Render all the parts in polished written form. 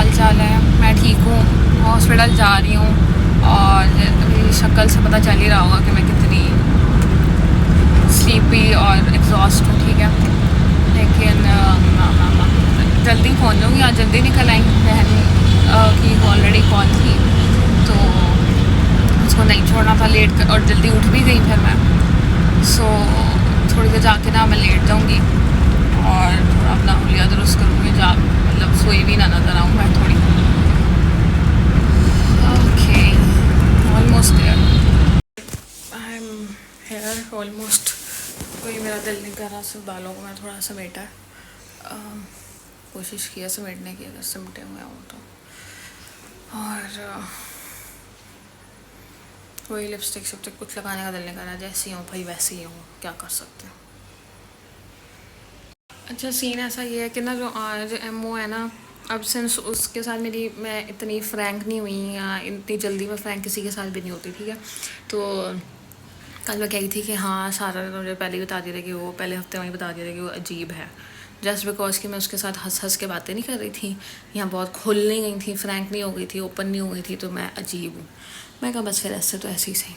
हाल चाल है? मैं ठीक हूँ, हॉस्पिटल जा रही हूँ और मेरी शक्ल से पता चल ही रहा होगा कि मैं कितनी स्लीपी और एग्जॉस्ट हूँ, ठीक है। लेकिन जल्दी पहुँच जाऊँगी, आज जल्दी निकल आई। बहन की ऑलरेडी कॉल थी तो उसको नहीं छोड़ना था लेट कर, और जल्दी उठ भी गई फिर मैं। सो थोड़ी देर जाके ना मैं लेट जाऊँगी और थोड़ा अपना हुलिया दुरुस्त करूँगी, मतलब सोई भी ना नजर आऊँ मैं थोड़ी। Okay, almost there, I am here almost. कोई मेरा दिल नहीं कर रहा, सिर्फ बालों को मैं थोड़ा समेटा है। कोशिश किया समेटने की, अगर सिमटे हुए हूँ तो। और कोई लिपस्टिक शिपस्टिक कुछ लगाने का दिल नहीं कर रहा, जैसी हूँ भाई वैसी ही हूँ, क्या कर सकते हैं। अच्छा, सीन ऐसा ये है कि ना जो एमओ है ना, अब सिंस उसके साथ मैं इतनी फ्रैंक नहीं हुई, या इतनी जल्दी मैं फ्रैंक किसी के साथ भी नहीं होती, ठीक है। तो कल मैं कही थी कि हाँ सारा मुझे पहले ही बता दिया था कि वो पहले हफ्ते में ही बता दिया था कि वो अजीब है, जस्ट बिकॉज कि मैं उसके साथ हंस हंस के बातें नहीं कर रही थी, या बहुत खुल नहीं गई थी, फ्रैंक नहीं हो गई थी, ओपन नहीं हो गई थी, तो मैं अजीब हूँ। मैं कहा बस फिर ऐसे तो ऐसे ही सही।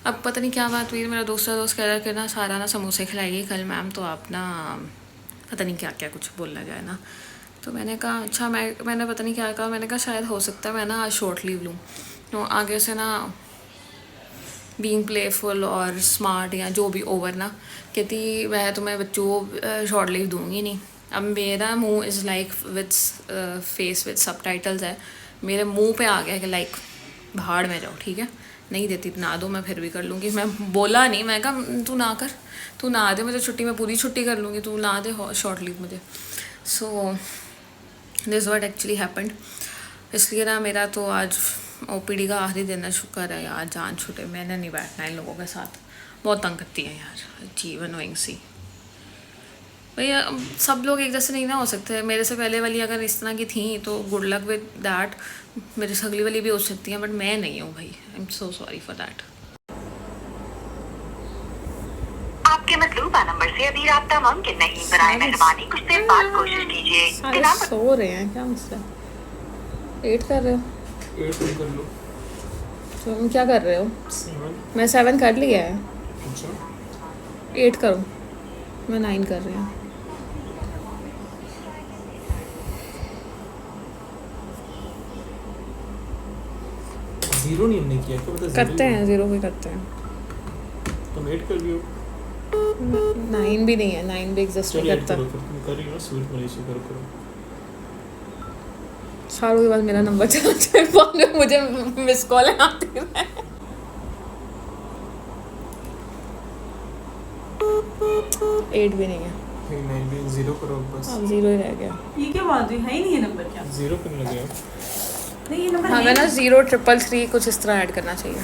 अब पता नहीं क्या बात हुई, मेरा दोस्त कह रहा कि ना सारा ना समोसे खिलाएगी कल मैम, तो आप ना पता नहीं क्या क्या कुछ बोलना जाए ना। तो मैंने कहा अच्छा, मैंने पता नहीं क्या कहा, मैंने कहा शायद हो सकता है मैं ना आज शॉर्ट लीव लूँ, तो आगे से ना बीइंग प्लेफुल और स्मार्ट या जो भी ओवर ना, कहती वह तो मैं बच्चों को शॉर्ट लीव दूँगी नहीं। अब मेरा मुंह is like with face with subtitles है, मेरे मुंह पे आ गया कि लाइक भाड़ में जाओ, ठीक है, नहीं देती ना दो, मैं फिर भी कर लूँगी। मैं बोला नहीं, मैं कहा तू ना कर, तू ना दे मुझे छुट्टी, मैं पूरी छुट्टी कर लूँगी, तू ना दे शॉर्ट लीव मुझे। So this what actually happened. इसलिए ना मेरा तो आज ओपीडी का आखिरी दिन है, शुक्र है यार जान छूटे, मैंने नहीं बैठना इन लोगों के साथ, बहुत तंग करती है यार, जीवन वहीं सी। भैया सब लोग एक जैसे नहीं ना हो सकते, मेरे से पहले वाली अगर इस तरह की थी तो गुड लक विद दैट, मेरे से अगली वाली भी हो सकती हैं, बट मैं नहीं हूँ भाई, I am so sorry for that. आपके मतलूबा नंबर से अभी राब्ता मुमकिन नहीं, बराए मेहरबानी कुछ देर बाद कोशिश कीजिए। सारे सो रहे हैं क्या मुझसे? एट कर रहे हो? एट कर लो। तो तुम क्या कर रहे हो? 7। मैं 7 कर लिया है, अच्छा 8 करो, मैं 9 कर रही हूँ। जीरो नहीं हमने किया, क्या पता करते हैं, 0 भी करते हैं, तुम 8 कर लियो। 9 भी नहीं है, 9 भी एग्जिस्ट नहीं चलो 8 करता। करो, फिर तुम कर रही हो ना स्वीट मलेशिया, करो सारों के बाद मेरा नंबर चला जाए फोन में, मुझे मिस कॉल आती है। 8 भी नहीं है, फिर 9 भी 0 करो बस। अब 0 ही रह गया। ये क्या बात हुई, है ही नहीं ये नंबर क्या? 0 करने लगे आप। नहीं ये नंबर हमें ना 033 कुछ इस तरह ऐड करना चाहिए।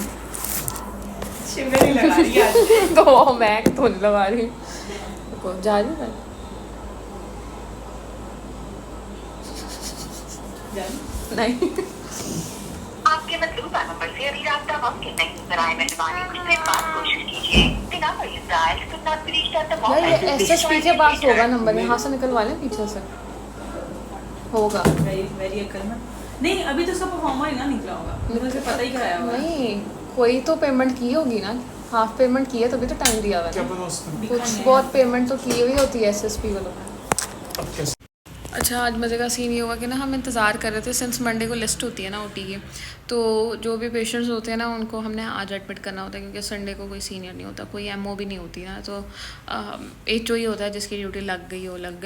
शिमला नहीं लगा रही आज। तो मैं तो नहीं लगा रही, रुको, जा रही हूँ नहीं। आपके मतलूबा नंबर से अभी राब्ता मुमकिन नहीं, बराए मेहरबानी कुछ देर बाद कोशिश कीजिए। The number you dialed could not be reached at the यार ये moment. एसएसपी के पास होगा नंबर, यहाँ से निकलवा लें पीछे से, होगा। वेरी अकल में नहीं, अभी तो उसका परफॉर्मा ही ना निकला होगा, मुझे पता ही कराया होगा। नहीं, कोई तो पेमेंट की होगी ना, हाफ पेमेंट की है तभी तो टाइम दिया हुआ क्या है। पता उसने कुछ बहुत पेमेंट तो की हुई होती है एसएसपी वालों ने। अब कैसे। अच्छा, आज मज़े का सीन ये हुआ कि ना हम इंतज़ार कर रहे थे, सिंस मंडे को लिस्ट होती है ना ओटी की, तो जो भी पेशेंट्स होते हैं ना उनको हमने आज एडमिट करना होता है, क्योंकि संडे को कोई सीनियर नहीं होता, कोई एमओ भी नहीं होती ना, तो एचओ ही होता है जिसकी ड्यूटी लग गई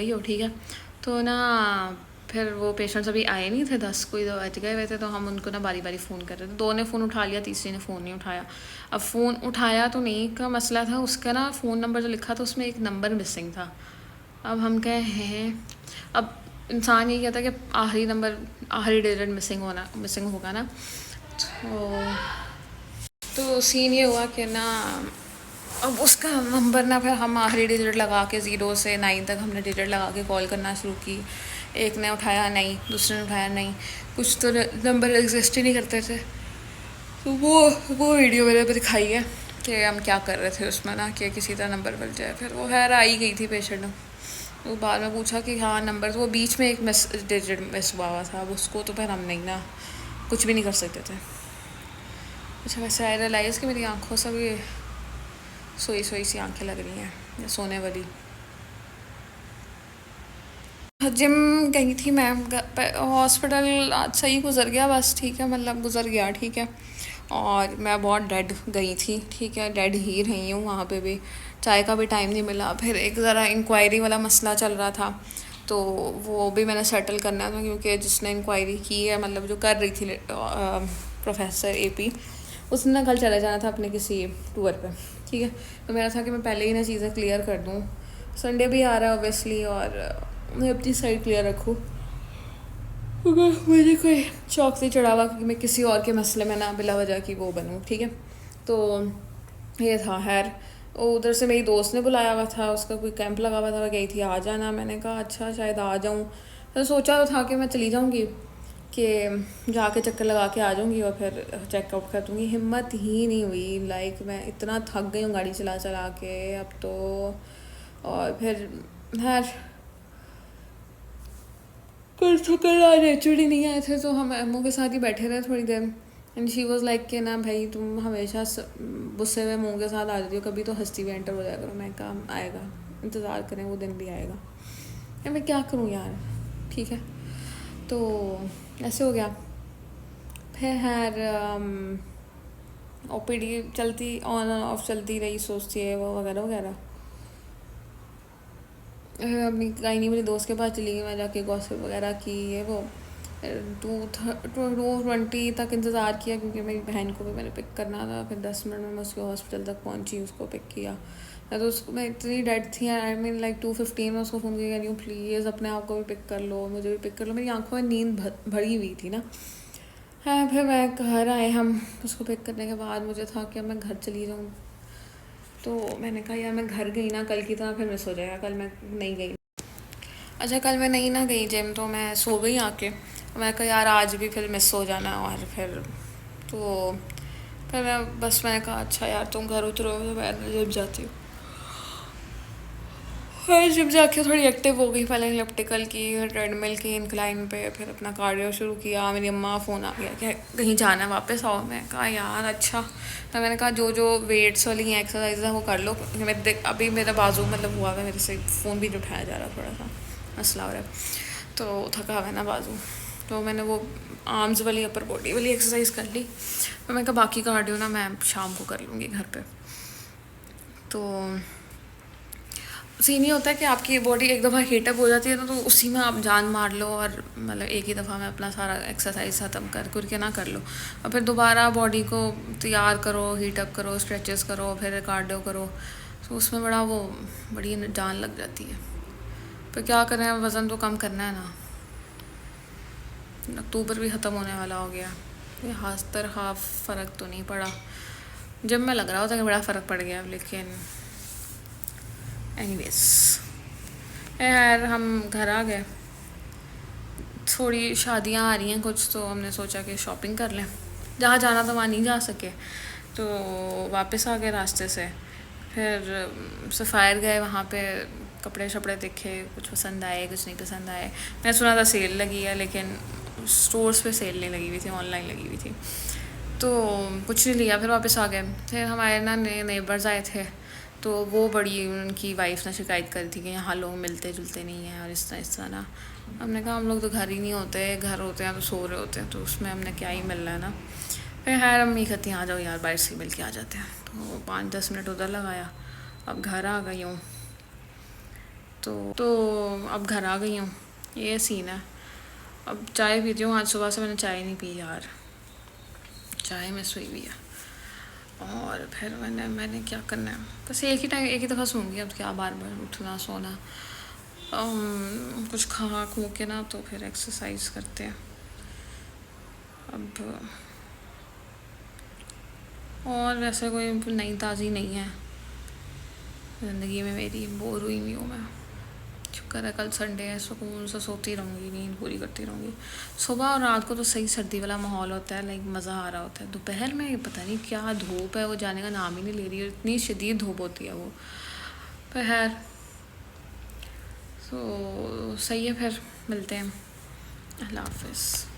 हो, ठीक है। तो ना फिर वो पेशेंट्स अभी आए नहीं थे, 10 कोई तो बज गए हुए थे, तो हम उनको ना बारी बारी फ़ोन कर रहे थे। 2 ने फ़ोन उठा लिया, तीसरे ने फ़ोन नहीं उठाया। अब फ़ोन उठाया तो नहीं का मसला था, उसका ना फ़ोन नंबर जो लिखा था उसमें एक नंबर मिसिंग था। अब हम कहे हैं, अब इंसान ये कहता है कि आखिरी डिजिट मिसिंग होगा ना, तो सीन ये हुआ कि ना अब उसका नंबर ना, फिर हम आखिरी डिजिट लगा के 0 से 9 तक हमने डिजिट लगा के कॉल करना शुरू की। एक ने उठाया नहीं, दूसरे ने उठाया नहीं, कुछ तो नंबर एग्जिस्ट ही नहीं करते थे। तो वो वीडियो मेरे पे दिखाई है कि हम क्या कर रहे थे उसमें ना, कि किसी तरह नंबर मिल जाए। फिर वो खैर आई गई थी पेशेंट, वो बाद में पूछा कि हाँ नंबर, तो वो बीच में एक डिजिट मिस हुआ था, अब उसको तो फिर हम नहीं ना कुछ भी नहीं कर सकते थे। अच्छा वैसे आई रियलाइज़ कि मेरी आँखों से भी सोई सोई सी आंखें लग रही हैं या सोने वाली। जिम गई थी मैं, हॉस्पिटल आज सही गुजर गया बस, ठीक है, मतलब गुजर गया, ठीक है। और मैं बहुत डेड गई थी, ठीक है, डेड ही रही हूँ वहाँ पे भी। चाय का भी टाइम नहीं मिला, फिर एक ज़रा इंक्वायरी वाला मसला चल रहा था, तो वो भी मैंने सेटल करना था, क्योंकि जिसने इंक्वायरी की है, मतलब जो कर रही थी प्रोफेसर AP, उसने ना कल चला जाना था अपने किसी टूर पे, ठीक है। तो मेरा था कि मैं पहले ही ना चीज़ें क्लियर कर दूँ, संडे भी आ रहा है ओबियसली, और मैं अपनी साइड क्लियर रखूँ, मुझे कोई शौक से चढ़ा हुआ कि मैं किसी और के मसले में ना बिला वजह की वो बनूँ, ठीक है। तो ये था खैर। उधर से मेरी दोस्त ने बुलाया हुआ था, उसका कोई कैंप लगा हुआ था, वह गई थी आ जाना। मैंने कहा अच्छा शायद आ जाऊँ, तो सोचा तो था कि मैं चली जाऊँगी, कि जाके चक्कर लगा के आ जाऊँगी और फिर चेकआउट कर दूँगी। हिम्मत ही नहीं हुई, लाइक मैं इतना थक गई हूँ गाड़ी चला चला के अब तो। और फिर खैर कल आज एचओडी नहीं आए थे, तो हम एमओ के साथ ही बैठे रहे थोड़ी देर, एंड शी वाज लाइक कि ना भाई तुम हमेशा गुस्से में मुंह के साथ आ जाती हो, कभी तो हंसती भी एंटर हो जाया करो। मैं कहा आएगा, इंतज़ार करें, वो दिन भी आएगा। या मैं क्या करूँ यार, ठीक है। तो ऐसे हो गया। फिर खैर OPD चलती ऑन ऑफ चलती रही, सोचती है वो वगैरह वगैरह। अपनी गायनी मेरी दोस्त के पास चली गई, मैं जाके गॉसिप वगैरह की, ये वो 2:20 तक इंतज़ार किया, क्योंकि मेरी बहन को भी मैंने पिक करना था। फिर 10 मिनट में मैं उसके हॉस्पिटल तक पहुंची, उसको पिक किया। मैं तो उसको, मैं इतनी डेड थी, आई मीन लाइक 2:15 में उसको फ़ोन करके कह रही हूँ प्लीज़ अपने आप को भी पिक कर लो, मुझे भी पिक कर लो। मेरी आंखों में नींद भरी हुई थी ना। हाँ फिर मैं घर आए हम, उसको पिक करने के बाद मुझे था कि अब मैं घर चली जाऊँ, तो मैंने कहा यार मैं घर गई ना कल की तरह फिर मिस हो जाएगा। कल मैं नहीं गई, अच्छा कल मैं नहीं ना गई जिम, तो मैं सो गई आके। मैं कहा यार आज भी फिर मिस हो जाना, और तो फिर मैंने कहा अच्छा यार तुम घर उतरो, तो मैं जिम जाती हूँ। फिर जिम जाके थोड़ी एक्टिव हो गई, पहले इलेप्टिकल की, ट्रेडमिल की इंक्लाइन पे, फिर अपना कार्डियो शुरू किया। मेरी अम्मा का फ़ोन आ गया कि कहीं जाना है वापस आओ। मैं कहा यार अच्छा, तो मैंने कहा जो जो वेट्स वाली एक्सरसाइज है वो कर लो। मैं अभी मेरा बाजू मतलब हुआ है, मेरे से फ़ोन भी नहीं उठाया जा रहा, थोड़ा सा मसला हो रहा है, तो थका हुआ है ना बाजू, तो मैंने वो आर्म्स वाली अपर बॉडी वाली एक्सरसाइज कर ली। तो मैंने कहा बाकी कार्डियो ना मैं शाम को कर लूँगी घर पे। तो सीन ये होता है कि आपकी बॉडी एक दफ़ा हीटअप हो जाती है ना, तो उसी में आप जान मार लो, और मतलब एक ही दफ़ा में अपना सारा एक्सरसाइज ख़त्म कर के ना कर लो, और फिर दोबारा बॉडी को तैयार करो, हीटअप करो, स्ट्रेचेस करो, फिर कार्डियो करो, तो उसमें बड़ी जान लग जाती है। तो क्या करें, वज़न तो कम करना है ना। अक्टूबर भी ख़त्म होने वाला हो गया, ये हाफ फ़र्क तो नहीं पड़ा। जब मैं लग रहा होता कि बड़ा फ़र्क पड़ गया, लेकिन एनीवेज यार हम घर आ गए। थोड़ी शादियां आ रही हैं कुछ, तो हमने सोचा कि शॉपिंग कर लें। जहाँ जाना था वहाँ नहीं जा सके, तो वापस आ गए रास्ते से। फिर सफ़ायर गए, वहाँ पे कपड़े शपड़े देखे, कुछ पसंद आए कुछ नहीं पसंद आए। मैंने सुना था सेल लगी है, लेकिन स्टोर्स पे सेल नहीं लगी हुई थी, ऑनलाइन लगी हुई थी, तो कुछ नहीं लिया। फिर वापस आ गए। फिर हमारे ना नए नेबर्स आए थे, तो वो बड़ी उनकी वाइफ ने शिकायत करी थी कि यहाँ लोग मिलते जुलते नहीं हैं और इस तरह ना। हमने कहा हम लोग तो घर ही नहीं होते, घर होते हैं तो सो रहे होते हैं, तो उसमें हमने क्या ही मिलना है ना। फिर खैर अम्मी कहती आ जाओ यार बाहर से मिल के आ जाते हैं, तो 5-10 मिनट उधर लगाया। अब घर आ गई हूँ, तो अब घर आ गई हूँ, ये सीन है। अब चाय पीती हूँ, आज सुबह से मैंने चाय नहीं पी यार, चाय में सोई हुई है। और फिर मैंने क्या करना है, बस एक ही दफ़ा सोऊंगी, अब क्या बार बार उठना सोना। कुछ खा खो के ना, तो फिर एक्सरसाइज करते हैं अब। और वैसे कोई नई ताज़ी नहीं है ज़िंदगी में मेरी, बोर हुई हूँ मैं। शुक्र है कल संडे है, सुकून से सोती रहूँगी, नींद पूरी करती रहूँगी। सुबह और रात को तो सही सर्दी वाला माहौल होता है, लाइक मज़ा आ रहा होता है। दोपहर में पता नहीं क्या धूप है, वो जाने का नाम ही नहीं ले रही है, इतनी शदीद धूप होती है वो। पर खैर तो सही है, फिर मिलते हैं। अल्लाह हाफिज़।